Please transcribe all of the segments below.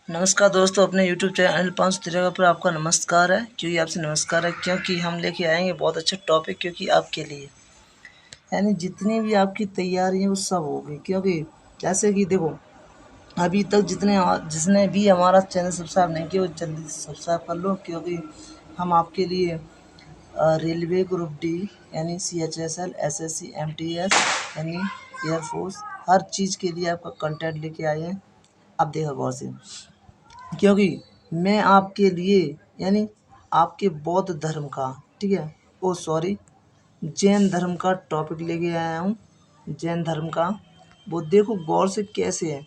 नमस्कार दोस्तों, अपने YouTube चैनल अनिल 513 पर आपका नमस्कार है। क्योंकि आपसे नमस्कार है क्योंकि हम लेके आएंगे बहुत अच्छा टॉपिक, क्योंकि आपके लिए यानी जितनी भी आपकी तैयारी है वो सब होगी। क्योंकि जैसे कि देखो, अभी तक जिसने भी हमारा चैनल सब्सक्राइब नहीं किया वो जल्दी से सब्सक्राइब कर लो। क्योंकि हम आपके लिए रेलवे ग्रुप डी यानी CHSL, SSC, MTS यानी एयरफोर्स, हर चीज़ के लिए आपका कंटेंट लेके आए हैं। अब देखो गौर से, क्योंकि मैं आपके लिए यानी आपके बौद्ध धर्म का, ठीक है, ओ सॉरी, जैन धर्म का टॉपिक लेके आया हूँ। जैन धर्म का वो देखो गौर से कैसे है,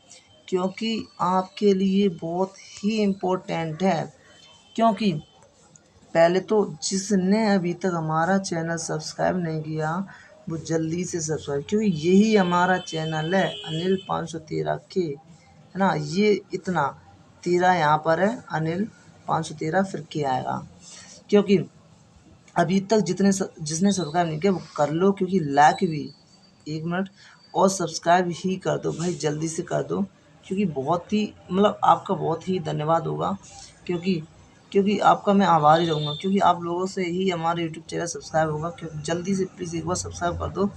क्योंकि आपके लिए बहुत ही इम्पोर्टेंट है। क्योंकि पहले तो जिसने अभी तक हमारा चैनल सब्सक्राइब नहीं किया वो जल्दी से सब्सक्राइब, क्योंकि यही हमारा चैनल है अनिल 513 के, है ना। ये इतना 13 यहाँ पर है, अनिल 513 फिर के आएगा। क्योंकि अभी तक जिसने सब्सक्राइब नहीं किया वो कर लो, क्योंकि लाइक भी 1 मिनट और सब्सक्राइब ही कर दो भाई, जल्दी से कर दो। क्योंकि बहुत ही आपका बहुत ही धन्यवाद होगा। क्योंकि क्योंकि आपका मैं आभारी रहूँगा, क्योंकि आप लोगों से ही हमारे यूट्यूब चैनल सब्सक्राइब होगा। क्योंकि जल्दी से प्लीज़ एक बार सब्सक्राइब कर दो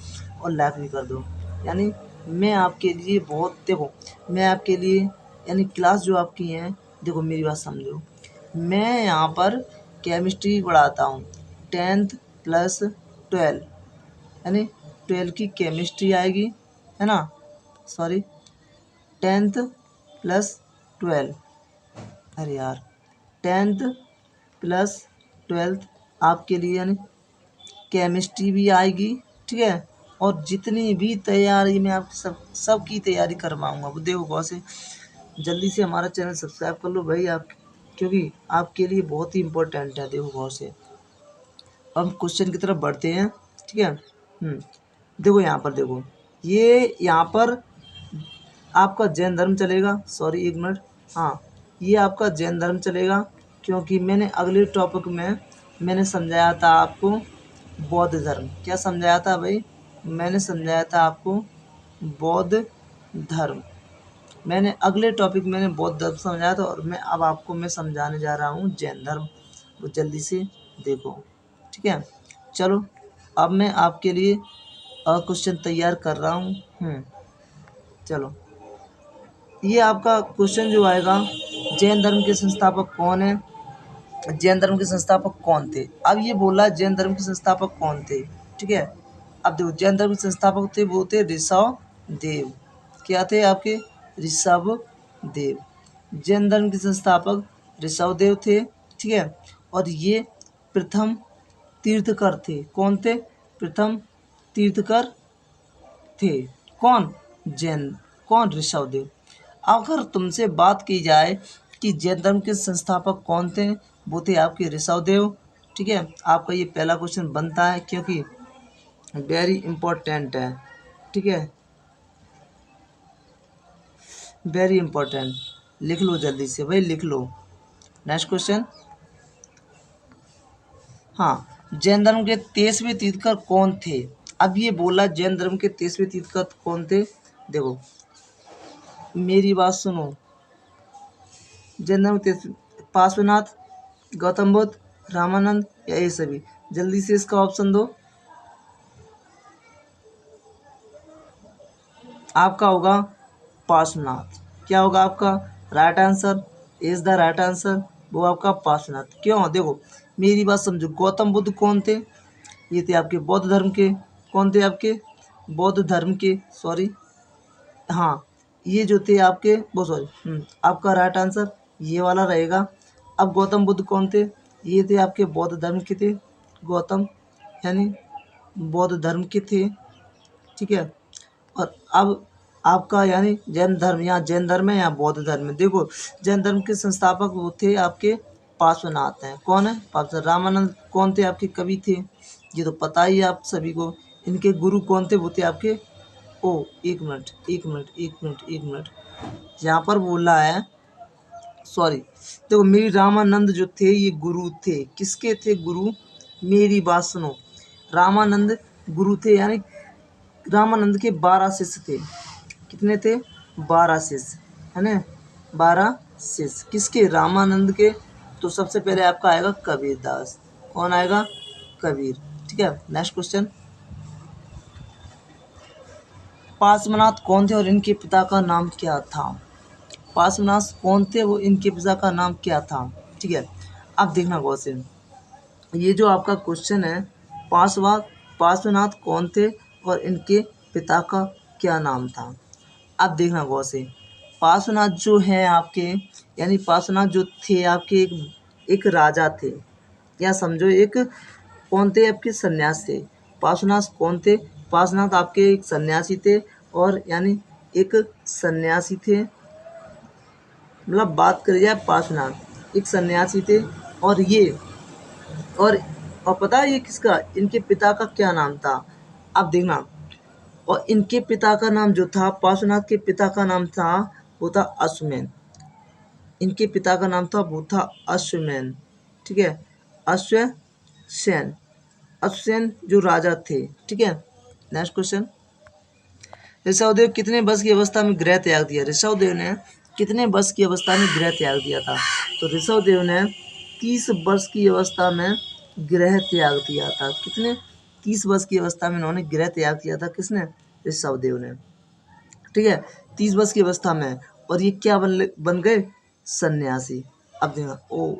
और लाइक भी कर दो। यानी मैं आपके लिए बहुत, देखो मैं आपके लिए यानी क्लास जो आपकी हैं, देखो मेरी बात समझो। मैं यहाँ पर केमिस्ट्री पढ़ाता हूँ, 10th प्लस 12 यानी 12 की केमिस्ट्री आएगी, है ना। सॉरी, 10th प्लस 12, अरे यार, 10th प्लस 12 आपके लिए यानी केमिस्ट्री भी आएगी, ठीक है। और जितनी भी तैयारी मैं आप सबकी तैयारी करवाऊँगा। वो देखो गौर से, जल्दी से हमारा चैनल सब्सक्राइब कर लो भाई आप, क्योंकि आपके लिए बहुत ही इम्पोर्टेंट है। देखो गौर से, अब क्वेश्चन की तरफ बढ़ते हैं, ठीक है। देखो यहाँ पर, देखो ये यहाँ पर आपका जैन धर्म चलेगा। सॉरी 1 मिनट, हाँ, ये आपका जैन धर्म चलेगा। क्योंकि मैंने अगले टॉपिक में मैंने समझाया था आपको बौद्ध धर्म। क्या समझाया था भाई? मैंने समझाया था आपको बौद्ध धर्म। मैंने अगले टॉपिक मैंने बौद्ध धर्म समझाया था, और अब आपको मैं समझाने जा रहा हूँ जैन धर्म। वो जल्दी से देखो, ठीक है। चलो, अब मैं आपके लिए क्वेश्चन तैयार कर रहा हूँ। चलो, ये आपका क्वेश्चन जो आएगा, जैन धर्म के संस्थापक कौन है? जैन धर्म के संस्थापक कौन थे? अब ये बोला जैन धर्म के संस्थापक कौन थे, ठीक है। अब देखो, जैन धर्म के संस्थापक थे, वो थे ऋषभ देव। क्या थे आपके? ऋषभ देव। जैन धर्म के संस्थापक ऋषभ देव थे, ठीक है। और ये प्रथम तीर्थकर थे। कौन थे? प्रथम तीर्थकर थे। कौन? जैन। कौन? ऋषभ देव। अगर तुमसे बात की जाए कि जैन धर्म के संस्थापक कौन थे, वो थे आपके ऋषभ देव, ठीक है। आपका ये पहला क्वेश्चन बनता है, क्योंकि वेरी इंपॉर्टेंट है, ठीक है, वेरी इंपॉर्टेंट। लिख लो जल्दी से भाई, लिख लो। नेक्स्ट क्वेश्चन, हाँ, जैन धर्म के 23वें तीर्थकर कौन थे? अब ये बोला जैन धर्म के 23वें तीर्थकर कौन थे। देखो मेरी बात सुनो, जैन धर्म के पार्श्वनाथ, गौतम बुद्ध, रामानंद या ये सभी, जल्दी से इसका ऑप्शन दो। आपका होगा पार्श्वनाथ। क्या होगा आपका right answer? Is the right answer, वो आपका पार्श्वनाथ। क्यों? देखो मेरी बात समझो, गौतम बुद्ध कौन थे? ये थे आपके बौद्ध धर्म के। कौन थे आपके? बौद्ध धर्म के, सॉरी, हाँ, ये जो थे आपके वो, सॉरी, आपका राइट आंसर ये वाला रहेगा। अब गौतम बुद्ध कौन थे? ये थे आपके बौद्ध धर्म के थे। गौतम यानी बौद्ध धर्म के थे, ठीक है। और अब आपका यानी जैन धर्म, यहाँ जैन धर्म है, यहाँ बौद्ध धर्म है। देखो जैन धर्म के संस्थापक वो थे आपके पार्श्वनाथ हैं। कौन है? पार्श्वनाथ। रामानंद कौन थे? आपके कवि थे, ये तो पता ही है आप सभी को। इनके गुरु कौन थे? वो थे आपके, ओ 1 मिनट 1 मिनट 1 मिनट 1 मिनट, यहाँ पर बोला है, सॉरी, देखो मेरी रामानंद जो थे ये गुरु थे। किसके थे गुरु? मेरी बात सुनो, रामानंद गुरु थे, यानी रामानंद के 12 शिष्य थे। कितने थे? 12 शिष्य, है ना, 12 शिष्य किसके? रामानंद के। तो सबसे पहले आपका आएगा कबीरदास। कौन आएगा? कबीर। ठीक है, नेक्स्ट क्वेश्चन। पार्श्वनाथ कौन थे और इनके पिता का नाम क्या था? पार्श्वनाथ कौन थे, वो इनके पिता का नाम क्या था? ठीक है, अब देखना गौर से, ये जो आपका क्वेश्चन है, पार्श्वनाथ कौन थे और इनके पिता का क्या नाम था? अब देखना गौर से, पार्श्वनाथ जो है आपके, यानी पार्श्वनाथ जो थे आपके एक राजा थे, या समझो एक कौन थे, आपके सन्यासी थे। पार्श्वनाथ कौन थे? पार्श्वनाथ आपके एक सन्यासी थे, और यानी एक सन्यासी थे, मतलब बात करी जाए पार्श्वनाथ एक सन्यासी थे। और ये और और पता है ये किसका, इनके पिता का क्या नाम था? अब देखना, और इनके पिता का नाम जो था, पार्श्वनाथ के पिता का नाम था, वो था अश्वमेध। इनके पिता का नाम था, वो था अश्वमेध। ठीक है, अश्वसेन। अश्वसेन जो राजा थे। ठीक है, नेक्स्ट क्वेश्चन। ऋषभदेव कितने वर्ष की अवस्था में गृह त्याग दिया? ऋषभदेव ने कितने वर्ष की अवस्था में गृह त्याग दिया था? तो ऋषभदेव ने 30 वर्ष की अवस्था में गृह त्याग दिया था। कितने? 30 वर्ष की अवस्था में इन्होंने गृह त्याग किया था। किसने? ऋषभदेव ने। ठीक है, 30 वर्ष की अवस्था में। और ये क्या बन गए? सन्यासी। अब देखना ओ।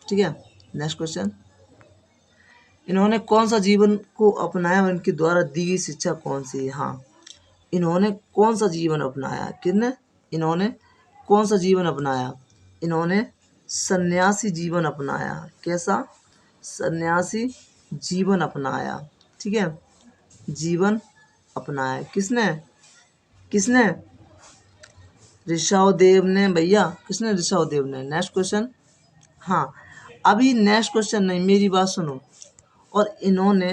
ठीक है, नेक्स्ट क्वेश्चन। इन्होंने कौन सा जीवन को अपनाया और इनके द्वारा दी गई शिक्षा कौन सी है? हाँ, इन्होंने कौन सा जीवन अपनाया? किसने? इन्होंने कौन सा जीवन अपनाया? इन्होंने सन्यासी जीवन अपनाया। कैसा? सन्यासी जीवन अपनाया। ठीक है, जीवन अपनाया। किसने? किसने? ऋषभदेव ने भैया। किसने? ऋषभदेव ने। Next question. हाँ, अभी नेक्स्ट क्वेश्चन नहीं, मेरी बात सुनो। और इन्होंने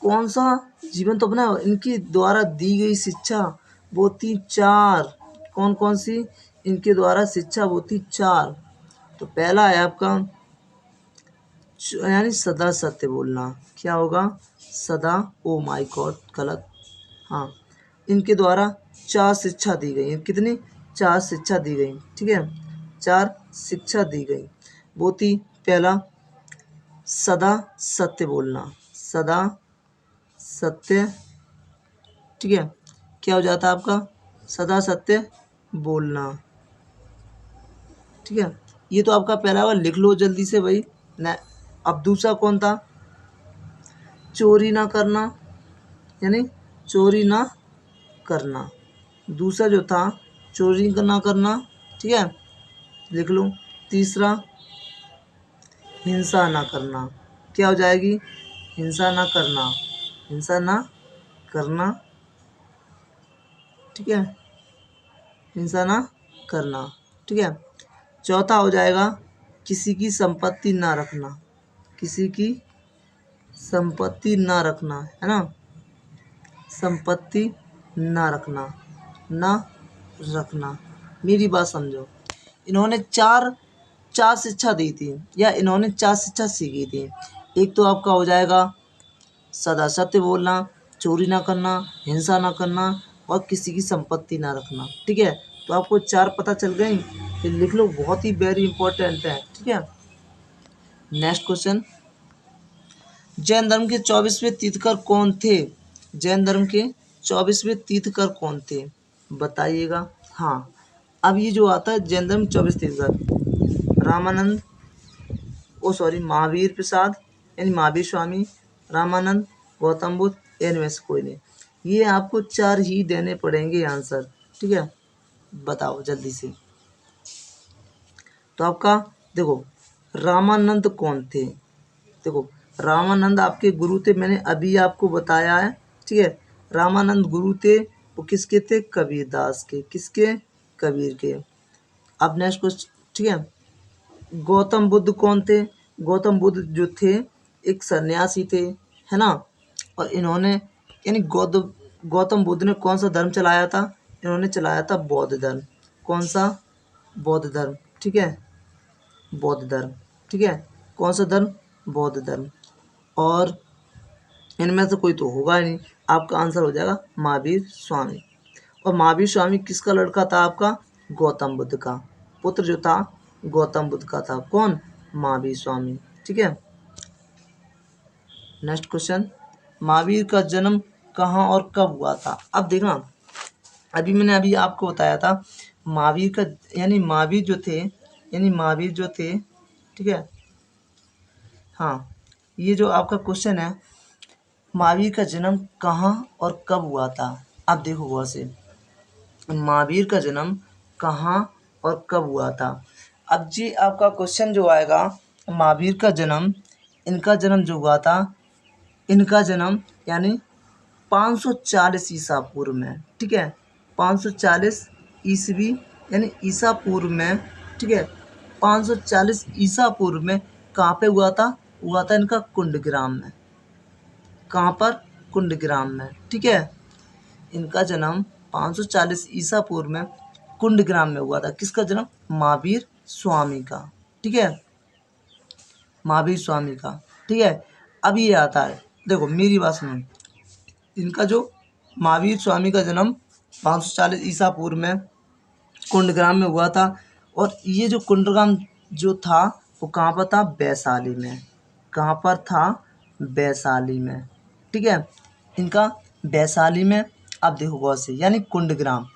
कौन सा जीवन तो अपना, इनके द्वारा दी गई शिक्षा वो थी 4। कौन कौन सी इनके द्वारा शिक्षा वो थी? 4। तो पहला है आपका यानी सदा सत्य बोलना। क्या होगा? सदा। ओ माय गॉड, गलत। हाँ, इनके द्वारा 4 शिक्षा दी गई है। कितनी? 4 शिक्षा दी गई। ठीक है, 4 शिक्षा दी गई। वो थी पहला सदा सत्य बोलना। सदा सत्य। ठीक है, क्या हो जाता है आपका? सदा सत्य बोलना। ठीक है, ये तो आपका पहला हुआ, लिख लो जल्दी से भाई। न अब दूसरा कौन था? चोरी ना करना, यानी चोरी ना करना। दूसरा जो था, चोरी ना करना। ठीक है, लिख लो। तीसरा, हिंसा ना करना। क्या हो जाएगी? हिंसा ना करना। हिंसा ना करना। ठीक है, हिंसा ना करना। ठीक है, चौथा हो जाएगा किसी की संपत्ति ना रखना। किसी की संपत्ति ना रखना, है ना? संपत्ति ना रखना। ना रखना। मेरी बात समझो, इन्होंने चार चार शिक्षा दी थी, या इन्होंने 4 शिक्षा सीखी थी। एक तो आपका हो जाएगा सदा सत्य बोलना, चोरी ना करना, हिंसा ना करना, और किसी की संपत्ति ना रखना। ठीक है, तो आपको 4 पता चल गई। ये लिख लो, बहुत ही वेरी इंपॉर्टेंट है। ठीक है, नेक्स्ट क्वेश्चन। जैन धर्म के 24वें तीर्थकर कौन थे? जैन धर्म के 24वें तीर्थकर कौन थे? बताइएगा। हाँ, अब ये जो आता है जैन धर्म 24 तीर्थकर, रामानंद, ओ सॉरी, महावीर प्रसाद यानी महावीर स्वामी, रामानंद, गौतम बुद्ध, इनमें से कोई नहीं। ये आपको 4 ही देने पड़ेंगे आंसर। ठीक है, बताओ जल्दी से। तो आपका देखो, रामानंद कौन थे? देखो, रामानंद आपके गुरु थे, मैंने अभी आपको बताया है। ठीक है, रामानंद गुरु थे, वो किसके थे? कबीरदास के। किसके? कबीर के। अब नेक्स्ट क्वेश्चन। ठीक है, गौतम बुद्ध कौन थे? गौतम बुद्ध जो थे एक सन्यासी थे, है ना? और इन्होंने यानी गौतम बुद्ध ने कौन सा धर्म चलाया था? इन्होंने चलाया था बौद्ध धर्म। कौन सा? बौद्ध धर्म। ठीक है, बौद्ध धर्म। ठीक है, कौन सा धर्म? बौद्ध धर्म। और इनमें से कोई तो होगा ही नहीं। आपका आंसर हो जाएगा महावीर स्वामी। और महावीर स्वामी किसका लड़का था? आपका गौतम बुद्ध का। पुत्र जो था गौतम बुद्ध का था। कौन? महावीर स्वामी। ठीक है, नेक्स्ट क्वेश्चन, महावीर का जन्म कहाँ और कब हुआ था? अब देखना, मैंने अभी आपको बताया था महावीर का, यानी महावीर जो थे, ठीक है, हाँ, ये जो आपका क्वेश्चन है, महावीर का जन्म कहाँ और कब हुआ था? अब देखो गौर से, महावीर का जन्म कहाँ और कब हुआ था? अब जी आपका क्वेश्चन जो आएगा, महावीर का जन्म, इनका जन्म जो हुआ था, इनका जन्म यानी 540 ईसा पूर्व में। ठीक है, 540 ईस्वी यानी ईसा पूर्व में। ठीक है, 540 ईसा पूर्व में कहाँ पे हुआ था? हुआ था इनका कुंडग्राम में। कहाँ पर? कुंडग्राम में। ठीक है, इनका जन्म 540 ईसा पूर्व में कुंडग्राम में हुआ था। किसका जन्म? महावीर स्वामी का। ठीक है, महावीर स्वामी का। ठीक है, अब ये आता है, देखो मेरी बात सुनो, इनका जो महावीर स्वामी का जन्म 540 ईसा पूर्व में कुंडग्राम में हुआ था। और ये जो कुंडग्राम जो था वो कहाँ पर था? वैशाली में। कहाँ पर था? वैशाली में। ठीक है, इनका वैशाली में। अब देखो गौर से, यानी कुंडग्राम।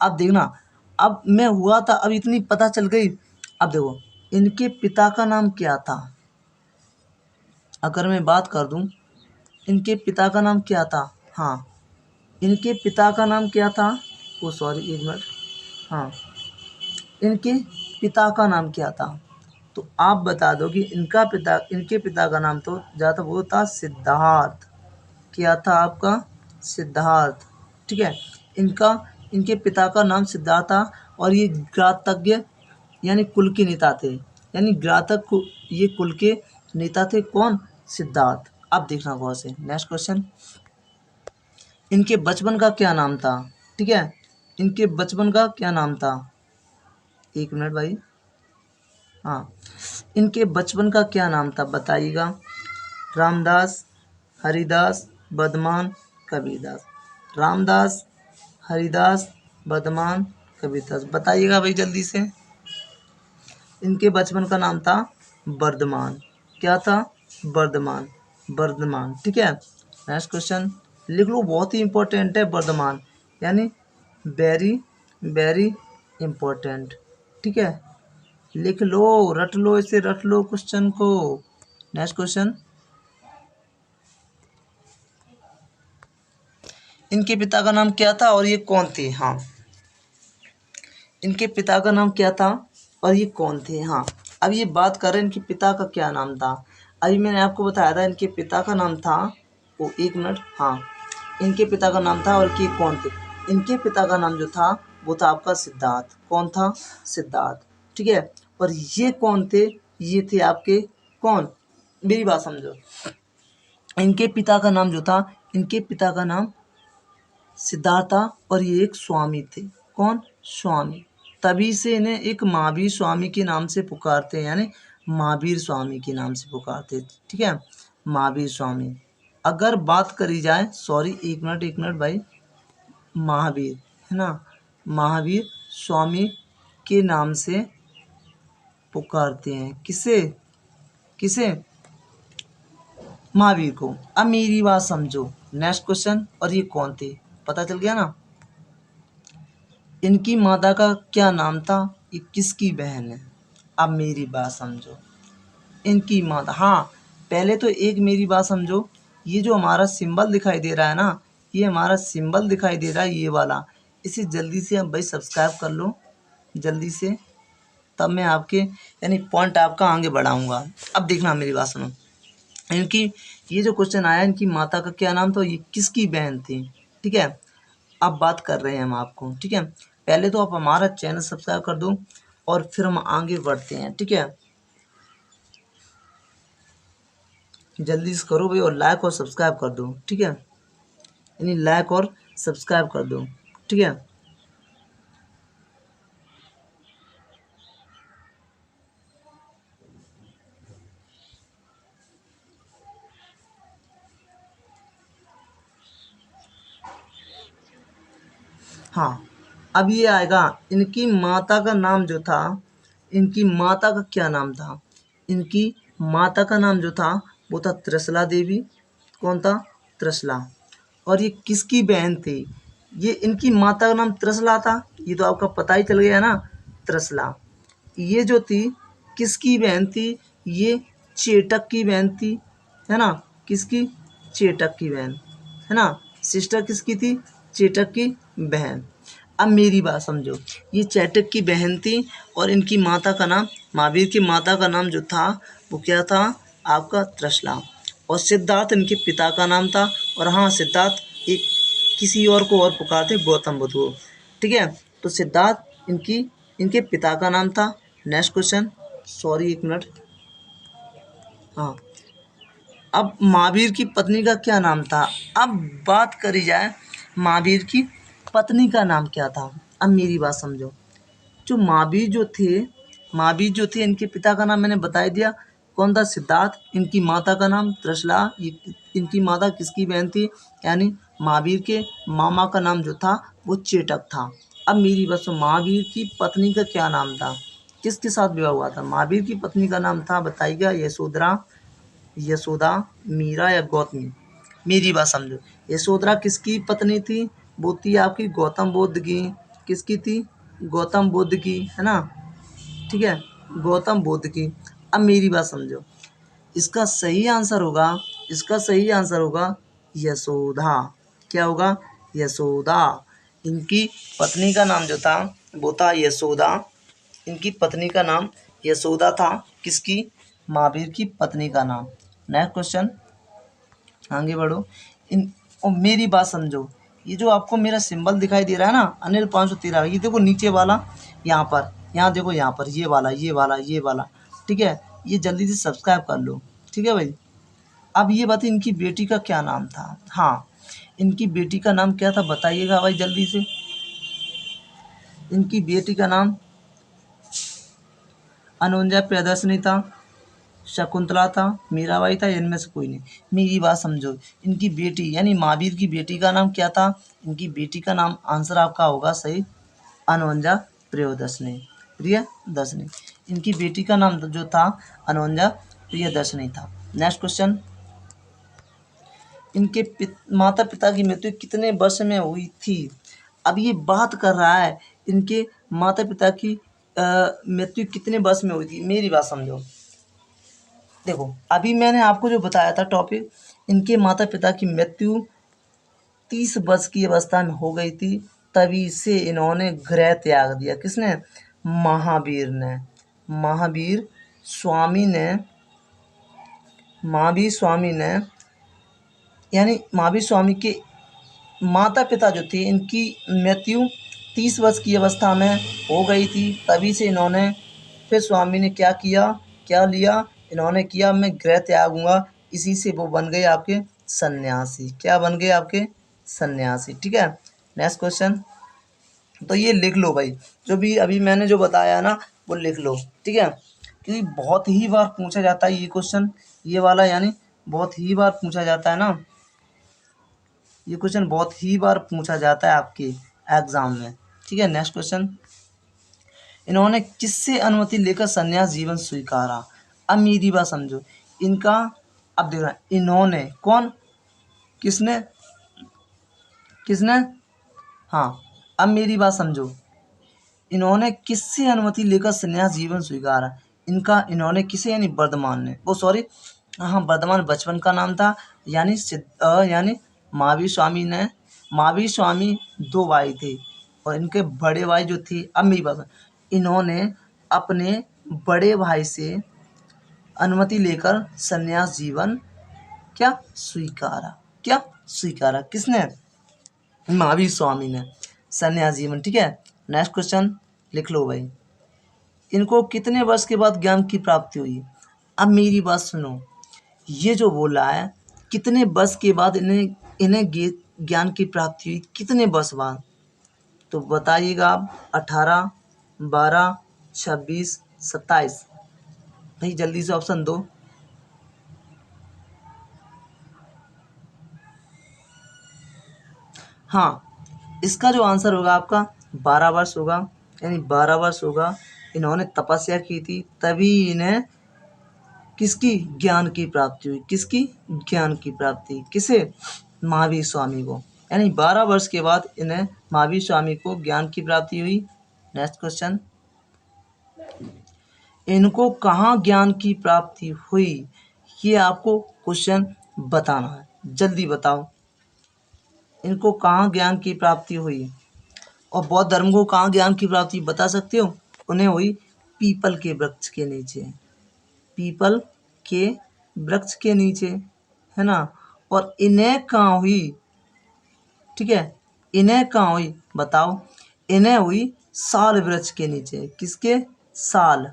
अब देखना, अब मैं हुआ था, अब इतनी पता चल गई। अब देखो, इनके पिता का नाम क्या था? अगर मैं बात कर दूं, इनके पिता का नाम क्या था? हाँ, इनके पिता का नाम क्या था? ओ सॉरी, एक मिनट। हाँ, इनके पिता का नाम क्या था? तो आप बता दो कि इनके पिता का नाम तो ज़्यादा वो था सिद्धार्थ। क्या था आपका? सिद्धार्थ। ठीक है, इनके पिता का नाम सिद्धार्थ था। और ये ग्रातज्ञ यानी कुल के नेता थे, यानी ये कुल के नेता थे। कौन? सिद्धार्थ। अब देखना गौर से, नेक्स्ट क्वेश्चन, इनके बचपन का क्या नाम था? ठीक है, इनके बचपन का क्या नाम था? एक मिनट भाई। हाँ, इनके बचपन का क्या नाम था बताइएगा? रामदास, हरिदास, बदमान, कबीरदास। रामदास, हरिदास, बदमान, कबीरदास, बताइएगा भाई जल्दी से। इनके बचपन का नाम था वर्धमान। क्या था? वर्धमान। वर्धमान। ठीक है, नेक्स्ट क्वेश्चन लिख लो, बहुत ही इंपॉर्टेंट है वर्धमान, यानी वेरी वेरी इंपॉर्टेंट। ठीक है, लिख लो, रट लो, इसे रट लो क्वेश्चन को। नेक्स्ट क्वेश्चन, इनके पिता का नाम क्या था और ये कौन थे? हाँ, इनके पिता का नाम क्या था और ये कौन थे? हाँ, अब ये बात कर रहे हैं इनके पिता का क्या नाम था। अभी मैंने आपको बताया था इनके पिता का नाम था, वो एक मिनट, हाँ, इनके पिता का नाम था और ये कौन थे। इनके पिता का नाम जो था वो था आपका सिद्धार्थ। कौन था? सिद्धार्थ। ठीक है, और ये कौन थे? ये थे आपके कौन? मेरी बात समझो, इनके पिता का नाम जो था, इनके पिता का नाम सिद्धार्थ था और ये एक स्वामी थे। कौन? स्वामी। तभी से इन्हें एक महावीर स्वामी के नाम से पुकारते हैं, यानी महावीर स्वामी के नाम से पुकारते हैं। ठीक है, महावीर स्वामी। अगर बात करी जाए, सॉरी एक मिनट भाई, महावीर है ना, महावीर स्वामी के नाम से पुकारते हैं। किसे? किसे? महावीर को। अब मेरी बात समझो, नेक्स्ट क्वेश्चन, और ये कौन थे? पता चल गया ना। इनकी माता का क्या नाम था? ये किसकी बहन है? अब मेरी बात समझो, इनकी माता, हाँ, पहले तो एक मेरी बात समझो, ये जो हमारा सिंबल दिखाई दे रहा है ना, ये हमारा सिंबल दिखाई दे रहा है, ये वाला, इसे जल्दी से हम भाई सब्सक्राइब कर लो जल्दी से, तब मैं आपके यानी पॉइंट आपका आगे बढ़ाऊंगा। अब देखना मेरी बात सुनो, इनकी ये जो क्वेश्चन आया, इनकी माता का क्या नाम था, ये किसकी बहन थी? ठीक है, अब बात कर रहे हैं हम आपको। ठीक है, पहले तो आप हमारा चैनल सब्सक्राइब कर दो और फिर हम आगे बढ़ते हैं। ठीक है, जल्दी से करो भाई, और लाइक और सब्सक्राइब कर दो। ठीक है, यानी लाइक और सब्सक्राइब कर दो। ठीक है, हाँ, अब ये आएगा, इनकी माता का नाम जो था इनकी माता का क्या नाम था? इनकी माता का नाम जो था वो था त्रिशला देवी। कौन था? त्रिशला। और ये किसकी बहन थी? ये इनकी माता का नाम त्रिशला था, ये तो आपका पता ही चल गया ना, त्रिशला। ये जो थी किसकी बहन थी? ये चेटक की बहन थी, है ना। किसकी? चेटक की बहन, है ना। सिस्टर किसकी थी? चेटक की बहन। अब मेरी बात समझो, ये चेटक की बहन थी और इनकी माता का नाम, महावीर की माता का नाम जो था वो क्या था? आपका त्रिशला। और सिद्धार्थ इनके पिता का नाम था। और हाँ, सिद्धार्थ एक किसी और को और पुकारते गौतम बुद्ध को, ठीक है। तो सिद्धार्थ इनके पिता का नाम था। नेक्स्ट क्वेश्चन, सॉरी एक मिनट। हाँ, अब महावीर की पत्नी का क्या नाम था? अब बात करी जाए महावीर की पत्नी का नाम क्या था। अब मेरी बात समझो, जो महावीर जो थे इनके पिता का नाम मैंने बता ही दिया। कौन था? सिद्धार्थ। इनकी माता का नाम त्रिशला। इनकी माता किसकी बहन थी? यानी महावीर के मामा का नाम जो था वो चेटक था। अब मेरी बात सुनो, महावीर की पत्नी का क्या नाम था? किसके साथ विवाह हुआ था? महावीर की पत्नी का नाम था, बताइएगा, यशोदा, मीरा या गौतमी। मेरी बात समझो, यशोधरा किसकी पत्नी थी? वो थी आपकी गौतम बुद्ध की। किसकी थी? गौतम बुद्ध की, है ना, ठीक है, गौतम बुद्ध की। अब मेरी बात समझो, इसका सही आंसर होगा यशोदा। क्या होगा? यशोदा। इनकी पत्नी का नाम जो था वो था यशोदा। इनकी पत्नी का नाम यशोदा था। किसकी? महावीर की पत्नी का नाम। नेक्स्ट क्वेश्चन, आगे बढ़ो। इन और मेरी बात समझो, ये जो आपको मेरा सिंबल दिखाई दे रहा है ना, अनिल 513, ये देखो नीचे वाला, यहाँ पर, यहाँ देखो, यहाँ पर ये वाला, ठीक है। ये जल्दी से सब्सक्राइब कर लो, ठीक है भाई। अब ये बताइए इनकी बेटी का क्या नाम था? हाँ, इनकी बेटी का नाम क्या था, बताइएगा भाई जल्दी से। इनकी बेटी का नाम अनुंजा प्रियदर्शनी था, शकुंतला था, मीराबाई था, इनमें से कोई नहीं। मेरी बात समझो, इनकी बेटी यानी महावीर की बेटी का नाम क्या था? इनकी बेटी का नाम, आंसर आपका होगा सही, अनुवंजा प्रियदर्शनी, प्रियदर्शनी। इनकी बेटी का नाम जो था अनुवंजा प्रियदर्शनी था। नेक्स्ट क्वेश्चन, इनके माता पिता की मृत्यु कितने वर्ष में हुई थी? अब ये बात कर रहा है इनके माता पिता की मृत्यु कितने वर्ष में हुई थी। मेरी बात समझो, देखो अभी मैंने आपको जो बताया था टॉपिक, इनके माता पिता की मृत्यु 30 वर्ष की अवस्था में हो गई थी, तभी से इन्होंने गृह त्याग दिया। किसने? महावीर ने। महावीर स्वामी ने महावीर स्वामी ने यानी महावीर स्वामी के माता पिता जो थे इनकी मृत्यु 30 वर्ष की अवस्था में हो गई थी, तभी से इन्होंने, फिर स्वामी ने क्या लिया, इन्होंने किया मैं गृह त्यागूंगा। इसी से वो बन गए आपके सन्यासी। क्या बन गए? आपके सन्यासी, ठीक है। नेक्स्ट क्वेश्चन, तो ये लिख लो भाई, जो भी अभी मैंने जो बताया ना वो लिख लो, ठीक है, क्योंकि बहुत ही बार पूछा जाता है ये क्वेश्चन, ये वाला, यानी बहुत ही बार पूछा जाता है ना, ये क्वेश्चन बहुत ही बार पूछा जाता है आपके एग्जाम में, ठीक है। नेक्स्ट क्वेश्चन, इन्होंने किससे अनुमति लेकर संन्यास जीवन स्वीकारा? अब मेरी बात समझो, इनका, अब देखना, इन्होंने कौन, किसने, किसने, हाँ, अब मेरी बात समझो, इन्होंने किससे अनुमति लेकर संन्यास जीवन स्वीकारा? इन्होंने किसे, यानी वर्धमान ने, वो सॉरी, हाँ, वर्धमान बचपन का नाम था। यानी महावीर स्वामी दो भाई थे और इनके बड़े भाई जो थे, अब मेरी बात सुनो, इन्होंने अपने बड़े भाई से अनुमति लेकर संन्यास जीवन क्या स्वीकारा? किसने? महावीर स्वामी ने, संन्यास जीवन, ठीक है। नेक्स्ट क्वेश्चन लिख लो भाई, इनको कितने वर्ष के बाद ज्ञान की प्राप्ति हुई? अब मेरी बात सुनो, ये जो बोला है कितने वर्ष के बाद इन्हें इन्हें ज्ञान की प्राप्ति हुई, कितने वर्ष बाद, तो बताइएगा आप। 18, 12, 26, 27, भाई जल्दी से ऑप्शन दो। हाँ, इसका जो आंसर होगा आपका 12 वर्ष होगा, यानी 12 वर्ष होगा। इन्होंने तपस्या की थी, तभी इन्हें किसकी ज्ञान की प्राप्ति हुई। किसकी ज्ञान की प्राप्ति, किसे, महावीर स्वामी को। यानी 12 वर्ष के बाद इन्हें महावीर स्वामी को ज्ञान की प्राप्ति हुई। नेक्स्ट क्वेश्चन, इनको कहाँ ज्ञान की प्राप्ति हुई, ये आपको क्वेश्चन बताना है, जल्दी बताओ। इनको कहाँ ज्ञान की प्राप्ति हुई, और बौद्ध धर्म को कहाँ ज्ञान की प्राप्ति बता सकते हो। उन्हें हुई पीपल के वृक्ष के नीचे, पीपल के वृक्ष के नीचे, है ना। और इन्हें कहाँ हुई, ठीक है, इन्हें कहाँ हुई बताओ। इन्हें हुई साल वृक्ष के नीचे। किसके, साल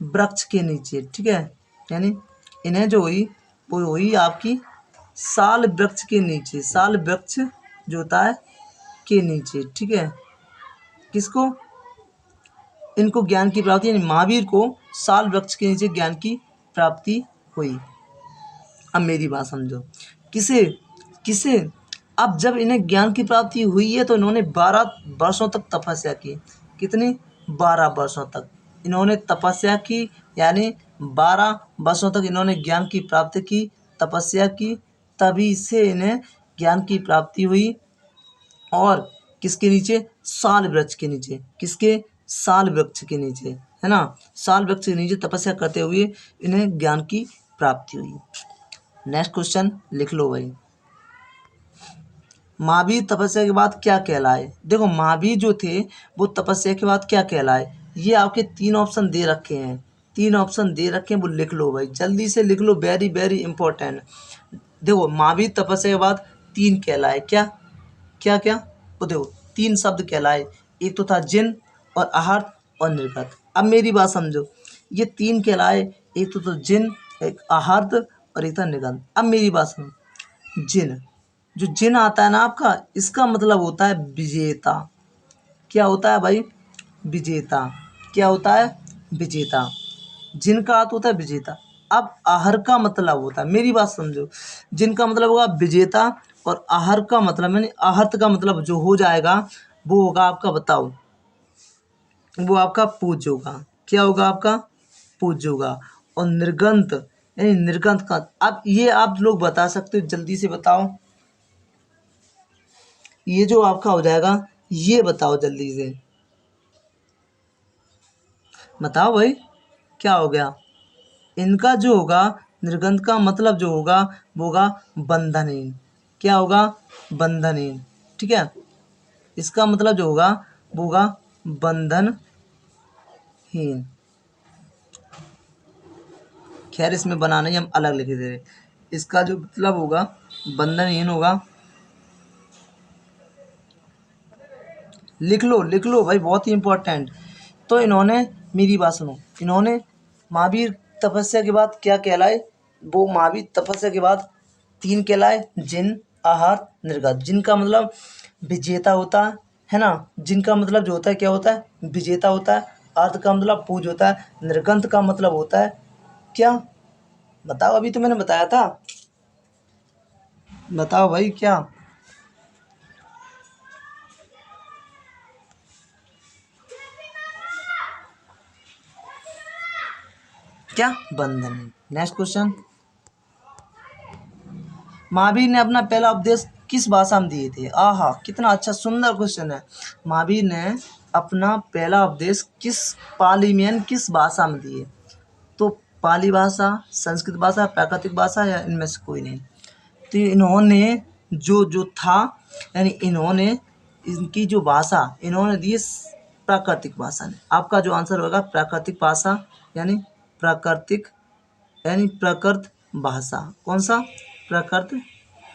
वृक्ष के नीचे, ठीक है। यानी इन्हें जो हुई वो हुई आपकी साल वृक्ष के नीचे, साल वृक्ष जो होता है के नीचे, ठीक है। किसको, इनको ज्ञान की प्राप्ति, यानी महावीर को साल वृक्ष के नीचे ज्ञान की प्राप्ति हुई। अब मेरी बात समझो, किसे किसे, अब जब इन्हें ज्ञान की प्राप्ति हुई है तो इन्होंने 12 वर्षों तक तपस्या की। कितनी, 12 वर्षों तक इन्होंने तपस्या की। यानी 12 वर्षों तक इन्होंने ज्ञान की प्राप्ति की, तपस्या की, तभी से इन्हें ज्ञान की प्राप्ति हुई। और किसके नीचे, साल वृक्ष के नीचे। किसके, साल वृक्ष के नीचे, है ना। साल वृक्ष के नीचे तपस्या करते हुए इन्हें ज्ञान की प्राप्ति हुई। नेक्स्ट क्वेश्चन लिख लो भाई, महावीर तपस्या के बाद क्या कहलाए। देखो महावीर जो थे वो तपस्या के बाद क्या कहलाए, ये आपके 3 ऑप्शन दे रखे हैं, 3 ऑप्शन दे रखे हैं, वो लिख लो भाई, जल्दी से लिख लो, वेरी वेरी इंपॉर्टेंट। देखो महावीर तपस्या के बाद 3 कहलाए, क्या क्या क्या, वो देखो 3 शब्द कहलाए, एक तो था जिन और आहर्त और निर्गत। अब मेरी बात समझो, ये 3 कहलाए, एक तो जिन, एक आहर्त और एक था निर्गत। अब मेरी बात सुनो, जिन, जो जिन आता है ना आपका, इसका मतलब होता है विजेता। क्या होता है भाई, विजेता। क्या होता है, विजेता। जिन का अर्थ होता है विजेता। अब आहर का मतलब होता है, मेरी बात समझो, जिन का मतलब होगा विजेता, और आहर का मतलब यानी आहर्त का मतलब जो हो जाएगा वो होगा आपका, बताओ, वो आपका पूज्य होगा। क्या होगा आपका, पूज्य होगा। और निर्गंत, यानी निर्गंत का, अब ये आप लोग बता सकते हो, जल्दी से बताओ, ये जो आपका हो जाएगा, ये बताओ जल्दी से बताओ भाई, क्या हो गया। इनका जो होगा निर्गंथ का मतलब जो होगा वो होगा बंधनहीन। क्या होगा, बंधनहीन, ठीक है। इसका मतलब जो होगा वो होगा बंधनहीन। खैर इसमें बनाना ही हम अलग लिख दे रहे, इसका जो मतलब होगा बंधनहीन होगा। लिख लो भाई, बहुत ही इंपॉर्टेंट। तो इन्होंने, मेरी बात सुनो, इन्होंने महावीर तपस्या के बाद क्या कहलाए, वो महावीर तपस्या के बाद 3 कहलाए, जिन, आहार, निर्गत। जिनका मतलब विजेता होता है ना, जिनका मतलब जो होता है क्या होता है, विजेता होता है। अर्थ का मतलब पूज होता है। निर्गंथ का मतलब होता है क्या, बताओ, अभी तो मैंने बताया था, बताओ भाई क्या, क्या, बंधन। नेक्स्ट क्वेश्चन, महावीर ने अपना पहला उपदेश किस भाषा में दिए थे। आहा, कितना अच्छा सुंदर क्वेश्चन है। महावीर ने अपना पहला उपदेश किस पाली में, किस भाषा में दिए, तो पाली भाषा, संस्कृत भाषा, प्राकृतिक भाषा, या इनमें से कोई नहीं। तो इन्होंने जो जो था, यानी इन्होंने इनकी जो भाषा इन्होंने दी प्राकृतिक भाषा ने। आपका जो आंसर होगा प्राकृतिक भाषा, यानी प्राकृतिक, यानी प्राकृत भाषा। कौन सा, प्राकृत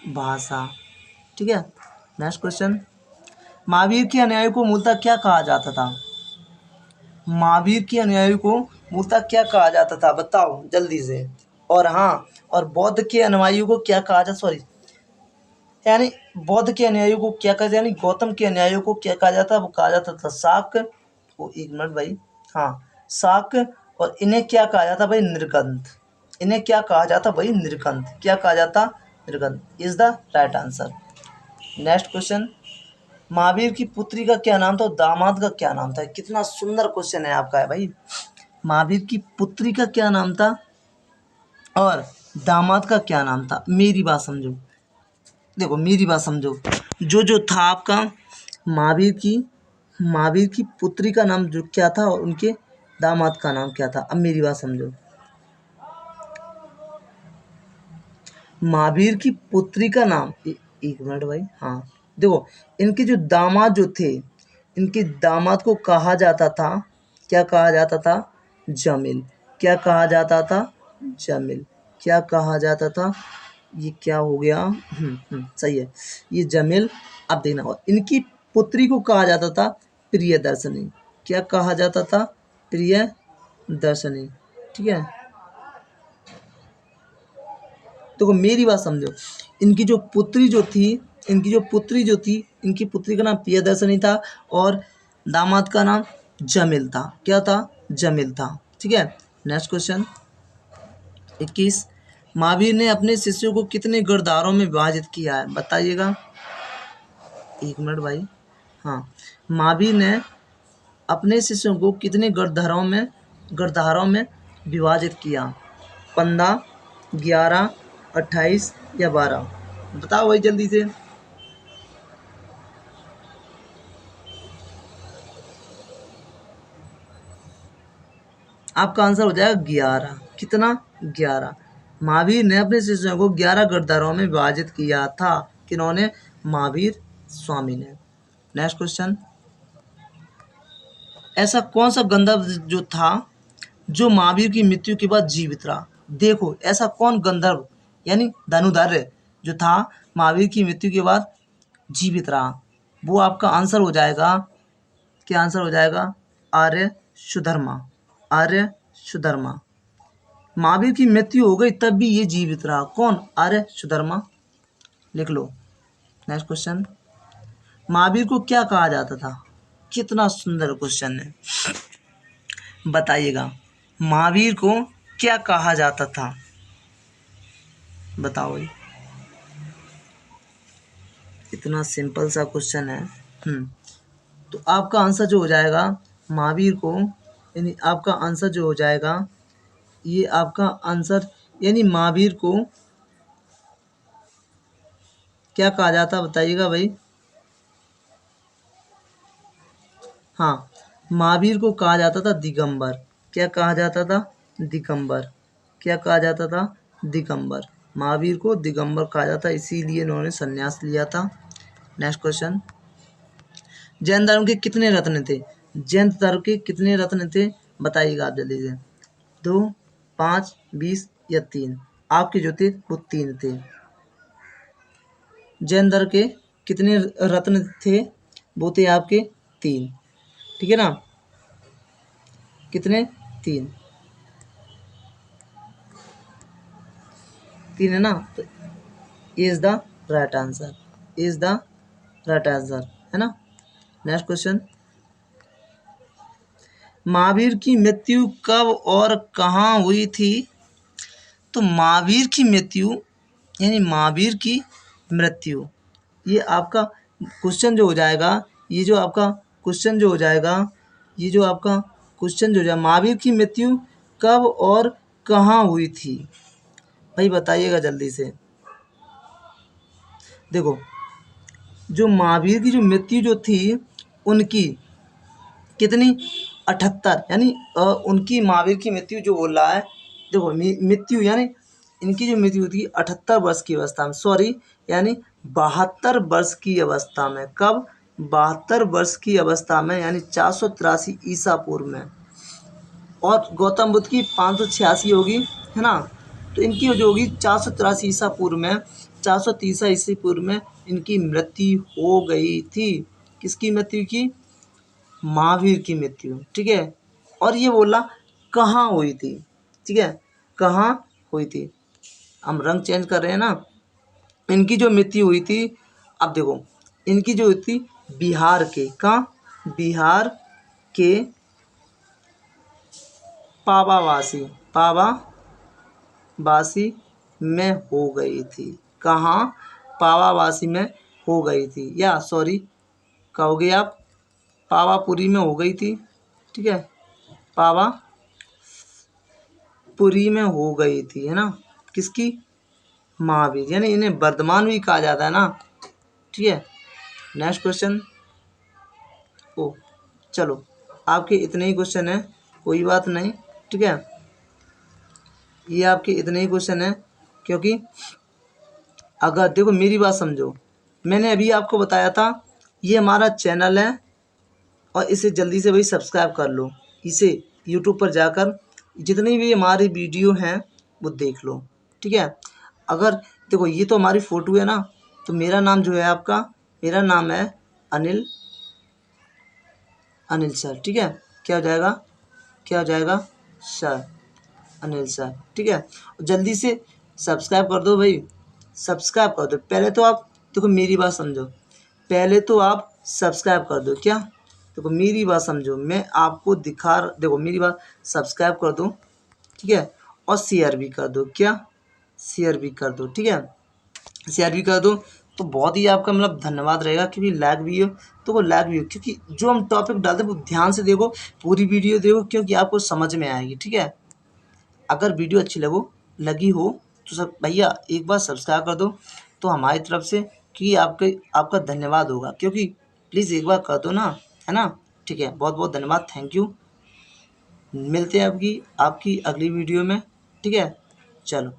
भाषा, ठीक है। नेक्स्ट क्वेश्चन, महावीर के अनुयायी को मूलतः क्या कहा जाता था। महावीर के अनुयायी को मूलतः क्या कहा जाता था, बताओ जल्दी से। और हाँ, और बौद्ध के अनुयायियों को क्या कहा जाता, सॉरी, यानी बौद्ध के अनुयायियों को क्या कहा, यानी गौतम के अनुयायियों को क्या कहा जाता, वो कहा जाता था शाक। वो एक मिनट भाई, हाँ, शाक। और इन्हें क्या कहा जाता भाई, निर्गंथ। इन्हें क्या कहा जाता भाई, निर्गंथ। क्या कहा जाता, Nirgranth is the right answer. Next question, Mahavir की पुत्री का क्या नाम था और दामाद का क्या नाम था? कितना सुंदर क्वेश्चन है आपका है भाई। महावीर की पुत्री का क्या नाम था और दामाद का क्या नाम था? मेरी बात समझो, देखो मेरी बात समझो। जो जो था आपका महावीर की पुत्री का नाम जो क्या था और उनके दामाद का नाम क्या था? अब मेरी बात समझो। महावीर की पुत्री का नाम एक मिनट भाई, हाँ देखो, इनके जो दामाद जो थे, इनके दामाद को कहा जाता था, क्या कहा जाता था? जमील। क्या कहा जाता था? जमील। क्या कहा जाता था? ये क्या हो गया? सही है, ये जमील। अब देखना होगा, इनकी पुत्री को कहा जाता था प्रियदर्शनी। क्या कहा जाता था? प्रियदर्शनी। ठीक है, देखो मेरी बात समझो। इनकी जो पुत्री जो थी इनकी पुत्री का नाम प्रियदर्शनी था और दामाद का नाम जमील था। क्या था? जमील था। ठीक है, नेक्स्ट क्वेश्चन 21। महावीर ने अपने शिष्यों को कितने गढ़धारों में विभाजित किया है? बताइएगा। एक मिनट भाई, हाँ, महावीर ने अपने शिष्यों को कितने गढ़धारों में विभाजित किया? 15, 11, 28 या 12? बताओ भाई जल्दी से। आपका आंसर हो जाएगा 11। कितना? 11। महावीर ने अपने शिष्यों को 11 गढ़धारों में विभाजित किया था। किन्होंने? महावीर स्वामी ने। नेक्स्ट क्वेश्चन, ऐसा कौन सा गंधर्व जो था जो महावीर की मृत्यु के बाद जीवित रहा? देखो, ऐसा कौन गंधर्व यानी धनुधर्य जो था महावीर की मृत्यु के बाद जीवित रहा? वो आपका आंसर हो जाएगा, क्या आंसर हो जाएगा? आर्य सुधर्मा। आर्य सुधर्मा। महावीर की मृत्यु हो गई तब भी ये जीवित रहा। कौन? आर्य सुधर्मा। लिख लो। नेक्स्ट क्वेश्चन, महावीर को क्या कहा जाता था? कितना सुंदर क्वेश्चन है, बताइएगा। महावीर को क्या कहा जाता था? बताओ ये, इतना सिंपल सा क्वेश्चन है। तो आपका आंसर जो हो जाएगा महावीर को, यानी आपका आंसर जो हो जाएगा, ये आपका आंसर यानी महावीर को क्या कहा जाता? बताइएगा भाई। हाँ, महावीर को कहा जाता था दिगंबर। क्या कहा जाता था? दिगंबर। क्या कहा जाता था? दिगंबर। महावीर को दिगंबर कहा जाता, इसीलिए इन्होंने संन्यास लिया था। नेक्स्ट क्वेश्चन, जैन धर्म के कितने रत्न थे? जैन धर्म के कितने रत्न थे? बताइएगा आप जल्दी से। 2, 5, 20 या 3? आपके जो थे वो 3 थे। जैन धर्म के कितने रत्न थे? वो थे आपके 3। ठीक है ना, कितने? 3। 3 है ना, तो is the right answer. Is the right answer है ना। नेक्स्ट क्वेश्चन, महावीर की मृत्यु कब और कहाँ हुई थी? तो महावीर की मृत्यु यानी महावीर की मृत्यु, ये आपका क्वेश्चन जो हो जाएगा, ये जो आपका क्वेश्चन जो हो जाएगा, ये जो आपका क्वेश्चन जो हो जाएगा, महावीर की मृत्यु कब और कहाँ हुई थी? भाई बताइएगा जल्दी से। देखो, जो महावीर की जो मृत्यु जो थी उनकी कितनी? 78, यानी उनकी महावीर की मृत्यु जो बोल रहा है, देखो मृत्यु यानी इनकी जो मृत्यु थी 78 वर्ष की अवस्था में, सॉरी यानी 72 वर्ष की अवस्था में। कब? 72 वर्ष की अवस्था में, यानी 483 ईसा पूर्व में। और गौतम बुद्ध की 586 होगी, है ना। तो इनकी जो होगी 483 ईसा पूर्व में, 430 ईसा पूर्व में इनकी मृत्यु हो गई थी। किसकी मृत्यु की? महावीर की मृत्यु। ठीक है, और ये बोला कहाँ हुई थी? ठीक है, कहाँ हुई थी? हम रंग चेंज कर रहे हैं ना। इनकी जो मृत्यु हुई थी, अब देखो, इनकी जो हुई थी बिहार के, कहाँ? बिहार के पावावासी, पावावासी में हो गई थी। कहाँ? पावावासी में हो गई थी, या सॉरी कहोगे आप, पावापुरी में हो गई थी, ठीक है, पावापुरी में हो गई थी, है ना, किसकी, महावीर, यानी इन्हें वर्धमान भी कहा जाता है ना, ठीक है। नेक्स्ट क्वेश्चन, ओ चलो आपके इतने ही क्वेश्चन है, कोई बात नहीं, ठीक है, ये आपके इतने ही क्वेश्चन है, क्योंकि अगर देखो मेरी बात समझो, मैंने अभी आपको बताया था ये हमारा चैनल है और इसे जल्दी से भाई सब्सक्राइब कर लो, इसे यूट्यूब पर जाकर जितनी भी हमारी वीडियो हैं वो देख लो, ठीक है। अगर देखो ये तो हमारी फ़ोटो है ना, तो मेरा नाम जो है आपका, मेरा नाम है अनिल, अनिल सर, ठीक है, क्या हो जाएगा, क्या हो जाएगा, सर, अनिल सर, ठीक है। जल्दी से सब्सक्राइब कर दो भाई, सब्सक्राइब कर दो, पहले तो आप देखो मेरी बात समझो, पहले तो आप सब्सक्राइब कर दो, क्या, देखो मेरी बात समझो, मैं आपको देखो मेरी बात, सब्सक्राइब कर दो, ठीक है, और शेयर भी कर दो, क्या, शेयर भी कर दो, ठीक है, शेयर भी कर दो, तो बहुत ही आपका मतलब धन्यवाद रहेगा, क्योंकि लाइक भी हो तो वो लाइक भी हो, क्योंकि जो हम टॉपिक डालते हैं वो ध्यान से देखो, पूरी वीडियो देखो, क्योंकि आपको समझ में आएगी, ठीक है। अगर वीडियो अच्छी लगी हो तो सब भैया एक बार सब्सक्राइब कर दो, तो हमारी तरफ से कि आपका धन्यवाद होगा, क्योंकि प्लीज़ एक बार कर दो ना, है ना, ठीक है, बहुत बहुत धन्यवाद, थैंक यू, मिलते हैं आपकी अगली वीडियो में, ठीक है, चलो।